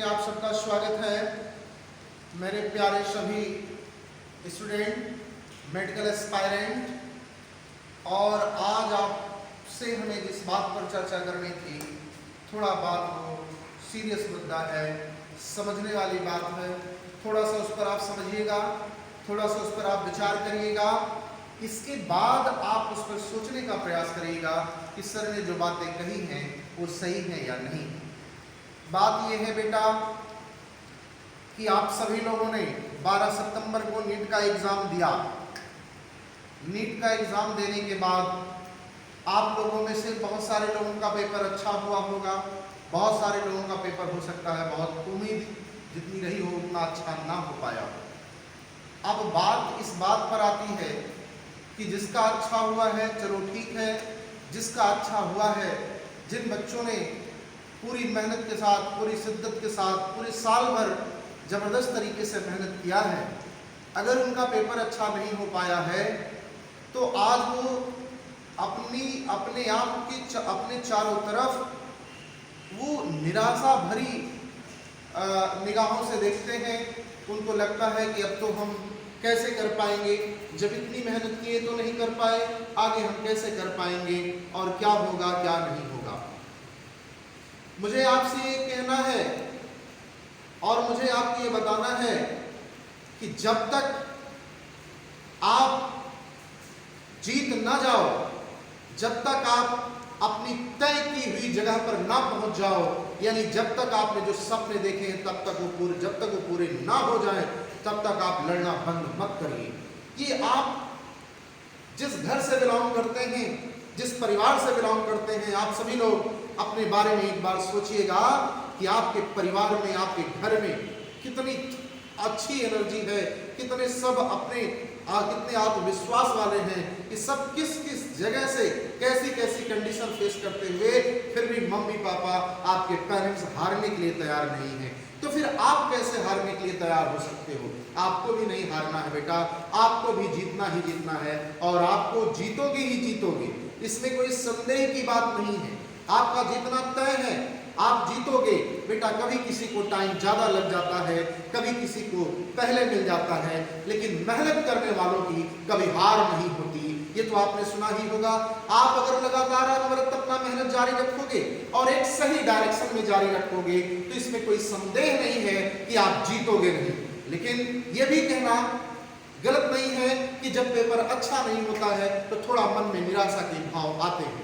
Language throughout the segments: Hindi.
आप सबका स्वागत है। मेरे प्यारे सभी स्टूडेंट, मेडिकल एस्पायरेंट, और आज आपसे हमें जिस बात पर चर्चा करनी थी, थोड़ा बात वो सीरियस मुद्दा है, समझने वाली बात है। थोड़ा सा उस पर आप समझिएगा, थोड़ा सा उस पर आप विचार करिएगा, इसके बाद आप उस पर सोचने का प्रयास करिएगा कि सर ने जो बातें कही हैं वो सही है या नहीं। बात यह है बेटा कि आप सभी लोगों ने 12 सितंबर को नीट का एग्जाम दिया। नीट का एग्जाम देने के बाद आप लोगों में से बहुत सारे लोगों का पेपर अच्छा हुआ होगा, बहुत सारे लोगों का पेपर हो सकता है बहुत उम्मीद जितनी रही हो उतना अच्छा ना हो पाया। अब बात इस बात पर आती है कि जिसका अच्छा हुआ है चलो ठीक है, जिसका अच्छा हुआ है, जिन बच्चों ने पूरी मेहनत के साथ, पूरी शिद्दत के साथ, पूरे साल भर ज़बरदस्त तरीके से मेहनत किया है, अगर उनका पेपर अच्छा नहीं हो पाया है तो आज वो अपने आप के अपने चारों तरफ वो निराशा भरी निगाहों से देखते हैं। उनको लगता है कि अब तो हम कैसे कर पाएंगे, जब इतनी मेहनत किए तो नहीं कर पाए, आगे हम कैसे कर पाएंगे और क्या होगा क्या नहीं होगा। मुझे आपसे ये कहना है और मुझे आपको ये बताना है कि जब तक आप जीत ना जाओ, जब तक आप अपनी तय की हुई जगह पर ना पहुंच जाओ, यानी जब तक आपने जो सपने देखे हैं तब तक जब तक वो पूरे ना हो जाए तब तक आप लड़ना बंद मत करिए। कि आप जिस घर से बिलोंग करते हैं, जिस परिवार से बिलोंग करते हैं, आप सभी लोग अपने बारे में एक बार सोचिएगा कि आपके परिवार में, आपके घर में कितनी अच्छी एनर्जी है, कितने सब कितने आत्मविश्वास वाले हैं, कि सब किस किस जगह से कैसी कैसी कंडीशन फेस करते हुए फिर भी मम्मी पापा, आपके पेरेंट्स हारने के लिए तैयार नहीं हैं। तो फिर आप कैसे हारने के लिए तैयार हो सकते हो? आपको भी नहीं हारना है बेटा, आपको भी जीतना ही जीतना है, और आपको जीतोगे ही जीतोगे, इसमें कोई संदेह की बात नहीं है। आपका जीतना तय है, आप जीतोगे बेटा। कभी किसी को टाइम ज़्यादा लग जाता है, कभी किसी को पहले मिल जाता है, लेकिन मेहनत करने वालों की कभी हार नहीं होती। ये तो आपने सुना ही होगा। आप अगर लगातार अनवरत अपना मेहनत जारी रखोगे और एक सही डायरेक्शन में जारी रखोगे तो इसमें कोई संदेह नहीं है कि आप जीतोगे नहीं। लेकिन ये भी कहना गलत नहीं है कि जब पेपर अच्छा नहीं होता है तो थोड़ा मन में निराशा के भाव आते हैं।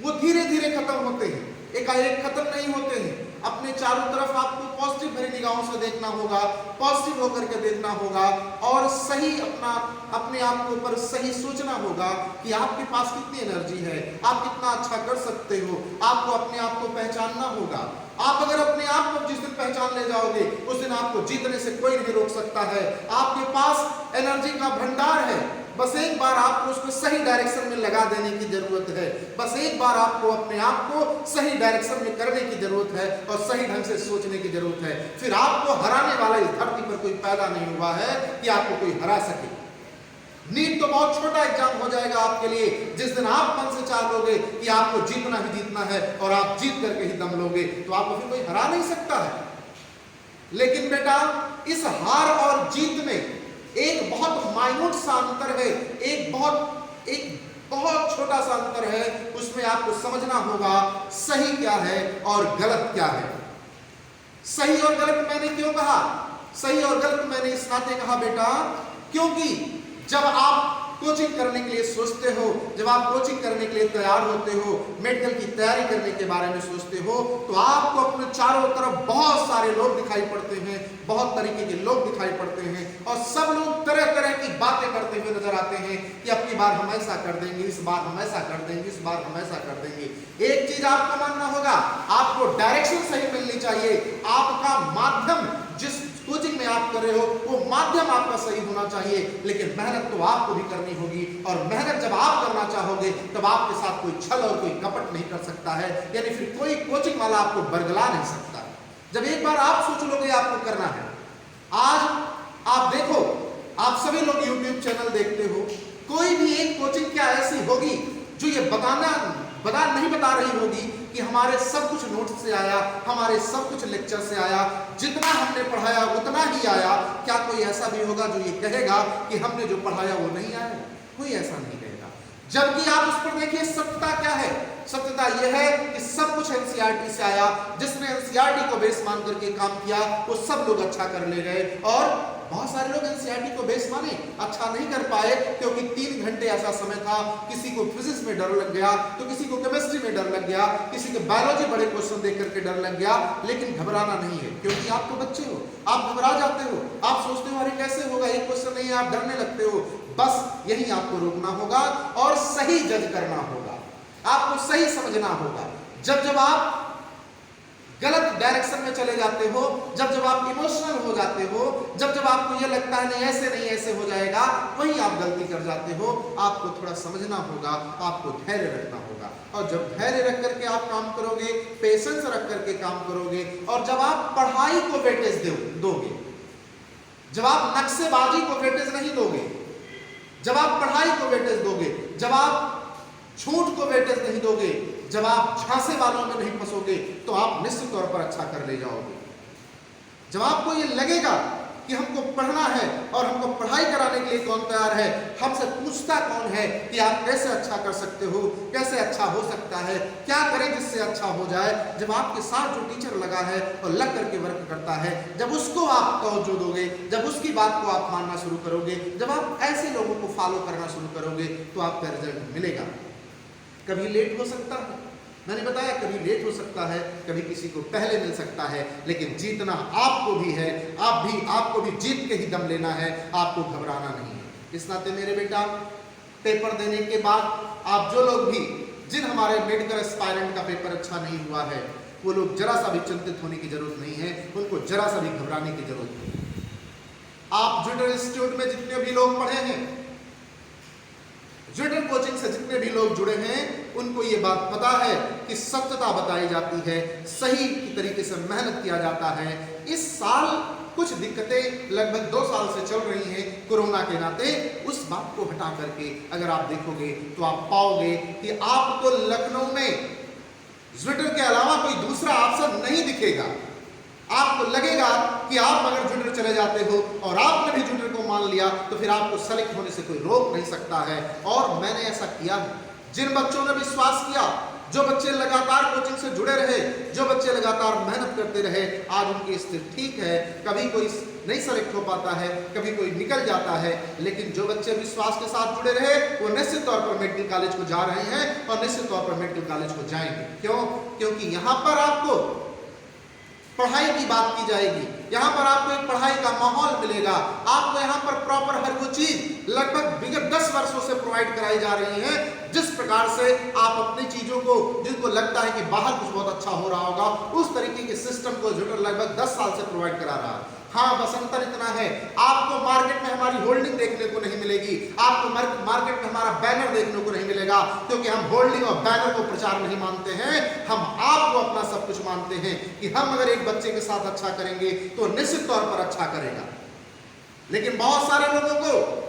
वो धीरे धीरे खत्म होते हैं, एकाएक खत्म नहीं होते हैं। अपने चारों तरफ आपको पॉजिटिव भरी निगाहों से देखना होगा, पॉजिटिव होकर के देखना होगा, और सही अपने आप के ऊपर सही सोचना होगा कि आपके पास कितनी एनर्जी है, आप कितना अच्छा कर सकते हो। आपको अपने आप को पहचानना होगा। आप अगर अपने आप को जिस दिन पहचान ले जाओगे उस दिन आपको जीतने से कोई नहीं रोक सकता है। आपके पास एनर्जी का भंडार है, बस एक बार आपको उसको सही डायरेक्शन में लगा देने की जरूरत है। बस एक बार आपको अपने आप को सही डायरेक्शन में करने की जरूरत है और सही ढंग से सोचने की जरूरत है। फिर आपको हराने वाला इस धरती पर कोई पैदा नहीं हुआ है कि आपको कोई हरा सके। नीट तो बहुत छोटा एग्जाम हो जाएगा आपके लिए, जिस दिन आप मन से चाह लोगे कि आपको जीतना ही जीतना है और आप जीत करके ही दम लोगे तो आपको फिर कोई हरा नहीं सकता है। लेकिन बेटा, इस हार और जीत में एक बहुत माइन्यूट सा अंतर है, एक बहुत छोटा सा अंतर है। उसमें आपको समझना होगा सही क्या है और गलत क्या है। सही और गलत मैंने क्यों कहा? सही और गलत मैंने इस नाते कहा बेटा क्योंकि जब आप कोचिंग करने के लिए सोचते हो, जब आप कोचिंग करने के लिए तैयार होते हो, मेडिकल की तैयारी करने के बारे में सोचते हो, तो आपको अपने चारों तरफ बहुत सारे लोग दिखाई पड़ते हैं, बहुत तरीके के लोग दिखाई पड़ते हैं, और सब लोग तरह तरह की बातें करते हुए नजर आते हैं कि अब की बार हम ऐसा कर देंगे, इस बार हम ऐसा कर देंगे, इस बार हम ऐसा कर देंगे। एक चीज आपको मानना होगा, आपको डायरेक्शन सही मिलनी चाहिए। आपका माध्यम जिस कोचिंग में आप कर रहे हो वो माध्यम आपका सही होना चाहिए, लेकिन मेहनत तो आपको भी करनी होगी। और मेहनत जब आप करना चाहोगे तब आपके साथ कोई छल और कोई कपट नहीं कर सकता है, यानी फिर कोई कोचिंग वाला आपको बरगला नहीं सकता। जब एक बार आप सोच लोगे आपको करना है। आज आप देखो, आप सभी लोग YouTube चैनल देखते हो, कोई भी एक कोचिंग क्या ऐसी होगी जो ये नहीं बता रही होगी कि हमारे सब कुछ नोट्स से आया, हमारे सब कुछ लेक्चर से आया, जितना हमने पढ़ाया उतना ही आया। क्या कोई ऐसा भी होगा जो ये कहेगा कि हमने जो पढ़ाया वो नहीं आया? कोई ऐसा नहीं कहेगा। जबकि आप उस पर देखिए सत्यता क्या है। सत्यता यह है कि सब कुछ एनसीईआरटी से आया। जिसने एनसीईआरटी को बेस मान करके काम किया वो सब लोग अच्छा कर ले गए, और बहुत सारे लोग एनसीईआरटी को बेस माने अच्छा नहीं कर पाए, क्योंकि 3 घंटे ऐसा समय था, किसी को फिजिक्स में डर लग गया, तो किसी को केमिस्ट्री में डर लग गया, किसी को बायोलॉजी बड़े क्वेश्चन देख करके डर लग गया। लेकिन घबराना नहीं है, क्योंकि आप तो बच्चे हो, आप घबरा जाते हो, आप सोचते हो अरे कैसे होगा, एक क्वेश्चन नहीं है, आप डरने लगते हो। बस यही आपको रोकना होगा और सही जज करना होगा, आपको सही समझना होगा। जब आप गलत डायरेक्शन में चले जाते हो, जब आप इमोशनल हो जाते हो, जब आपको यह लगता है नहीं ऐसे हो जाएगा, वही आप गलती कर जाते हो। आपको थोड़ा समझना होगा, आपको धैर्य रखना होगा, और जब धैर्य रख करके आप काम करोगे, पेशेंस रख करके काम करोगे, और जब आप पढ़ाई को वेटेज दोगे, जब आप नक्शेबाजी को वेटेज नहीं दोगे, जब आप पढ़ाई को वेटेज दोगे, जब आप झूठ को वेटेज नहीं दोगे, जब आप झांसे वालों में नहीं फंसोगे, तो आप निश्चित तौर पर अच्छा कर ले जाओगे। जब आपको ये लगेगा कि हमको पढ़ना है और हमको पढ़ाई कराने के लिए कौन तैयार है, हमसे पूछता कौन है कि आप कैसे अच्छा कर सकते हो, कैसे अच्छा हो सकता है, क्या करें जिससे अच्छा हो जाए, जब आपके साथ जो टीचर लगा है और लग करके वर्क करता है, जब उसको आप तवज्जो दोगे, जब उसकी बात को आप मानना शुरू करोगे, जब आप ऐसे लोगों को फॉलो करना शुरू करोगे, तो आपका रिजल्ट मिलेगा। कभी लेट हो सकता है, मैंने बताया कभी लेट हो सकता है, कभी किसी को पहले मिल सकता है, लेकिन जीतना आपको भी है, आपको भी जीत के ही दम लेना है, आपको घबराना नहीं है। इस नाते मेरे बेटा, पेपर देने के बाद आप जो लोग भी, जिन हमारे मेडिकल एस्पायरेंट का पेपर अच्छा नहीं हुआ है, वो लोग जरा सा भी चिंतित होने की जरूरत नहीं है, उनको जरा सा भी घबराने की जरूरत नहीं है। आप ज्यूडर इंस्टीट्यूट में जितने भी लोग पढ़े हैं, ज्यूडर कोचिंग से जितने भी लोग जुड़े हैं, उनको ये बात पता है कि सत्यता बताई जाती है, सही तरीके से मेहनत किया जाता है। इस साल कुछ दिक्कतें लगभग 2 साल से चल रही हैं कोरोना के नाते, उस बात को हटा करके अगर आप देखोगे तो आप पाओगे कि आपको लखनऊ में ज्यूडर के अलावा कोई दूसरा ऑप्शन नहीं दिखेगा। आपको लगेगा कि आप अगर ज्यूडर चले जाते हो और आपने भी ज्यूडर को मान लिया, तो फिर आपको सेलेक्ट होने से कोई रोक नहीं सकता है। और मैंने ऐसा किया, जिन बच्चों ने विश्वास किया, जो बच्चे लगातार कोचिंग से जुड़े रहे, जो बच्चे लगातार मेहनत करते रहे, आज उनकी स्थिति ठीक है। कभी कोई नहीं सेलेक्ट हो पाता है, कभी कोई निकल जाता है, लेकिन जो बच्चे विश्वास के साथ जुड़े रहे, वो निश्चित तौर पर मेडिकल कॉलेज को जा रहे हैं और निश्चित तौर पर मेडिकल कॉलेज को जाएंगे। क्यों? क्योंकि यहाँ पर आपको पढ़ाई की बात की जाएगी, यहाँ पर आपको एक पढ़ाई का माहौल मिलेगा, आपको यहाँ पर प्रॉपर हर वो चीज लगभग विगत 10 वर्षों से प्रोवाइड कराई जा रही है। जिस प्रकार से आप अपनी चीजों को, जिनको लगता है कि बाहर कुछ बहुत अच्छा हो रहा होगा, उस तरीके के सिस्टम को ज्यूडर लगभग 10 साल से प्रोवाइड करा रहा है। हाँ, बस अंतर इतना है, आपको मार्केट में हमारी होल्डिंग देखने को नहीं मिलेगी, आपको मार्केट में हमारा बैनर देखने को नहीं मिलेगा, क्योंकि हम होल्डिंग और बैनर को प्रचार नहीं मानते हैं, हम आपको अपना सब कुछ मानते हैं कि हम अगर एक बच्चे के साथ अच्छा करेंगे तो निश्चित तौर पर अच्छा करेगा। लेकिन बहुत सारे लोगों को,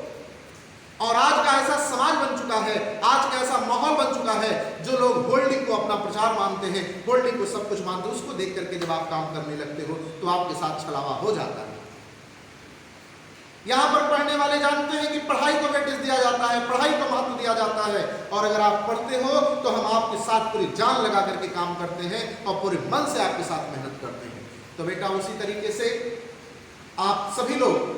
और आज का ऐसा समाज बन चुका है, आज का ऐसा माहौल बन चुका है, जो लोग होल्डिंग को अपना प्रचार मानते हैं, होल्डिंग को सब कुछ मानते हैं, उसको देख करके जब आप काम करने लगते हो तो आपके साथ छलावा हो जाता है। यहाँ पर पढ़ने वाले जानते हैं कि पढ़ाई को वेटेज दिया जाता है, पढ़ाई को महत्व दिया जाता है, और अगर आप पढ़ते हो तो हम आपके साथ पूरी जान लगा करके काम करते हैं और पूरे मन से आपके साथ मेहनत करते हैं। तो बेटा, उसी तरीके से आप सभी लोग,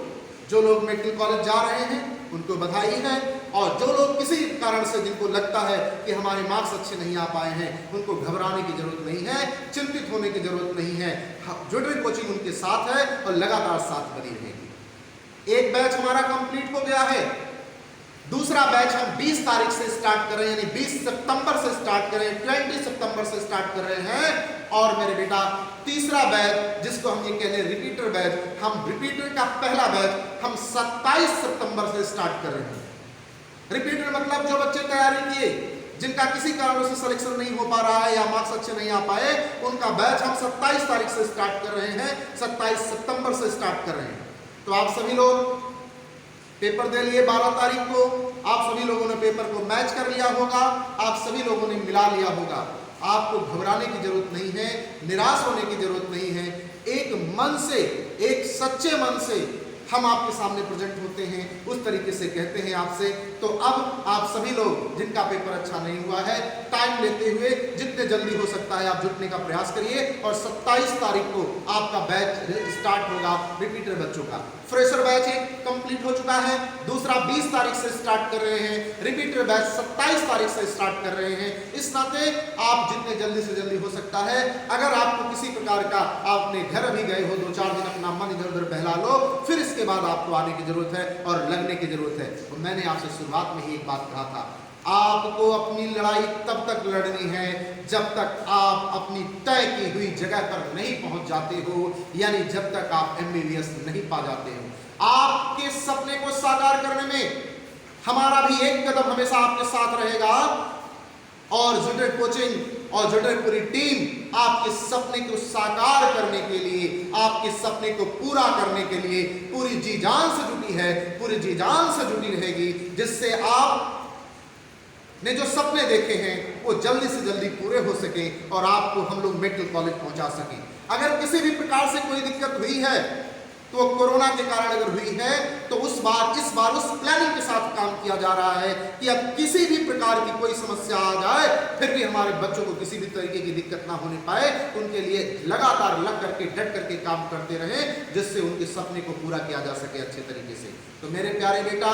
जो लोग मेडिकल कॉलेज जा रहे हैं, उनको बधाई है, और जो लोग किसी कारण से, जिनको लगता है कि हमारे मार्क्स अच्छे नहीं आ पाए हैं, उनको घबराने की जरूरत नहीं है, चिंतित होने की जरूरत नहीं है। ज्यूडर कोचिंग उनके साथ है और लगातार साथ बनी रहेगी। एक बैच हमारा कंप्लीट हो गया है, दूसरा बैच हम 20 तारीख से स्टार्ट कर रहे हैं, यानी 20 सितंबर से स्टार्ट कर रहे हैं, 20 सितंबर से स्टार्ट कर रहे हैं। और मेरे बेटा, तीसरा बैच, जिसको हम ये कह रहे हैं रिपीटर बैच, हम रिपीटर का पहला बैच हम 27 सितंबर से स्टार्ट कर रहे हैं। रिपीटर मतलब जो बच्चे तैयारी किए, जिनका किसी कारण से सिलेक्शन नहीं हो पा रहा है या मार्क्स अच्छे नहीं आ पाए, उनका बैच हम 27 तारीख से स्टार्ट कर रहे हैं, 27 सितंबर से स्टार्ट कर रहे हैं। तो आप सभी लोग पेपर दे लिए 12 तारीख को, आप सभी लोगों ने पेपर को मैच कर लिया होगा, आप सभी लोगों ने मिला लिया होगा। आपको घबराने की जरूरत नहीं है, निराश होने की जरूरत नहीं है। एक मन से, एक सच्चे मन से हम आपके सामने प्रेजेंट होते हैं, उस तरीके से कहते हैं आपसे। तो अब आप सभी लोग जिनका पेपर अच्छा नहीं हुआ है, टाइम लेते हुए जितने जल्दी हो सकता है आप जुटने का प्रयास करिए। और 27 तारीख को आपका बैच स्टार्ट होगा रिपीटर बच्चों का। फ्रेशर बैच एक कंप्लीट हो चुका है, दूसरा 20 तारीख से स्टार्ट कर रहे हैं, रिपीटर बैच 27 तारीख से स्टार्ट कर रहे हैं। इस नाते आप जितने जल्दी से जल्दी हो सकता है, अगर आपको किसी प्रकार का, आपने घर अभी गए हो, 2-4 दिन अपना मन इधर उधर बहला लो, फिर इसके बाद आपको आने की जरूरत है और लगने की जरूरत है। तो मैंने आपसे शुरुआत में ही एक बात कहा था, आपको अपनी लड़ाई तब तक लड़नी है जब तक आप अपनी तय की हुई जगह पर नहीं पहुंच जाते हो, यानी जब तक आप MBBS नहीं पा जाते हो। आपके सपने को साकार करने में हमारा भी एक कदम हमेशा आपके साथ रहेगा और जुटेड कोचिंग और जुटेड पूरी टीम आपके सपने को साकार करने के लिए, आपके सपने को पूरा करने के लिए पूरी जी जान से जुटी है, पूरी जी जान से जुटी रहेगी, जिससे आप ने जो सपने देखे हैं वो जल्दी से जल्दी पूरे हो सके और आपको हम लोग मेडिकल कॉलेज पहुंचा सकें। अगर किसी भी प्रकार से कोई दिक्कत हुई है तो कोरोना के कारण अगर हुई है तो इस बार उस प्लानिंग के साथ काम किया जा रहा है कि अब किसी भी प्रकार की कोई समस्या आ जाए फिर भी हमारे बच्चों को किसी भी तरीके की दिक्कत ना होने पाए, उनके लिए लगातार लग करके डट करके काम करते रहे, जिससे उनके सपने को पूरा किया जा सके अच्छे तरीके से। तो मेरे प्यारे बेटा,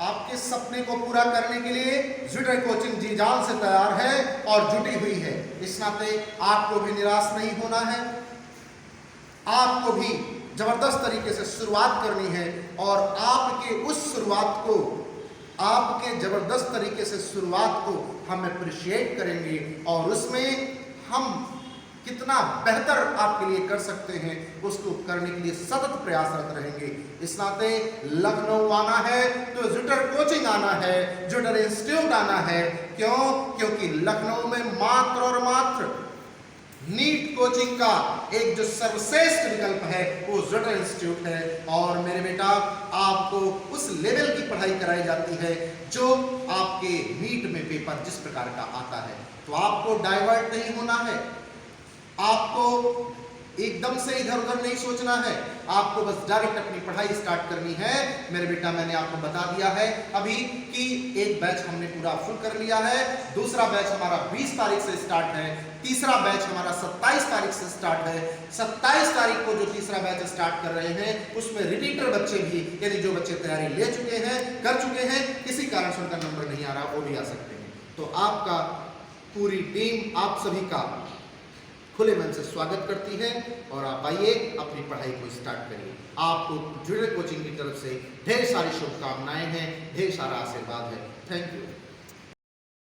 आपके सपने को पूरा करने के लिए जुटेड कोचिंग जी जान से तैयार है और जुटी हुई है। इस नाते आपको भी निराश नहीं होना है, आपको भी जबरदस्त तरीके से शुरुआत करनी है और आपके उस शुरुआत को, आपके जबरदस्त तरीके से शुरुआत को हम अप्रिशिएट करेंगे और उसमें हम कितना बेहतर आपके लिए कर सकते हैं उसको करने के लिए सतत प्रयासरत रहेंगे। इस नाते लखनऊ आना है तो जुटेड कोचिंग आना है, जुटेड इंस्टीट्यूट आना है। क्यों? क्योंकि लखनऊ में मात्र और मात्र नीट कोचिंग का एक जो सर्वश्रेष्ठ विकल्प है वो जुटेड इंस्टीट्यूट है। और मेरे बेटा, आपको उस लेवल की पढ़ाई कराई जाती है जो आपके नीट में पेपर जिस प्रकार का आता है। तो आपको डाइवर्ट नहीं होना है, आपको एकदम से इधर उधर नहीं सोचना है, आपको बस डायरेक्ट अपनी पढ़ाई स्टार्ट करनी है। मेरे बेटा, मैंने आपको बता दिया है अभी कि एक बैच हमने पूरा फुल कर लिया है, दूसरा बैच हमारा 20 तारीख से स्टार्ट है, तीसरा बैच हमारा 27 तारीख से स्टार्ट है। 27 तारीख को जो तीसरा बैच स्टार्ट कर रहे हैं उसमें रिपीटर बच्चे भी, यानी जो बच्चे तैयारी ले चुके हैं, कर चुके हैं, किसी कारण से उनका नंबर नहीं आ रहा, वो भी आ सकते हैं। तो आपका पूरी टीम आप सभी का खुले मन से स्वागत करती है और आप आइए अपनी पढ़ाई को स्टार्ट करिए। आपको जुटेड कोचिंग की तरफ से ढेर सारी शुभकामनाएं हैं, ढेर सारा आशीर्वाद है। Thank you.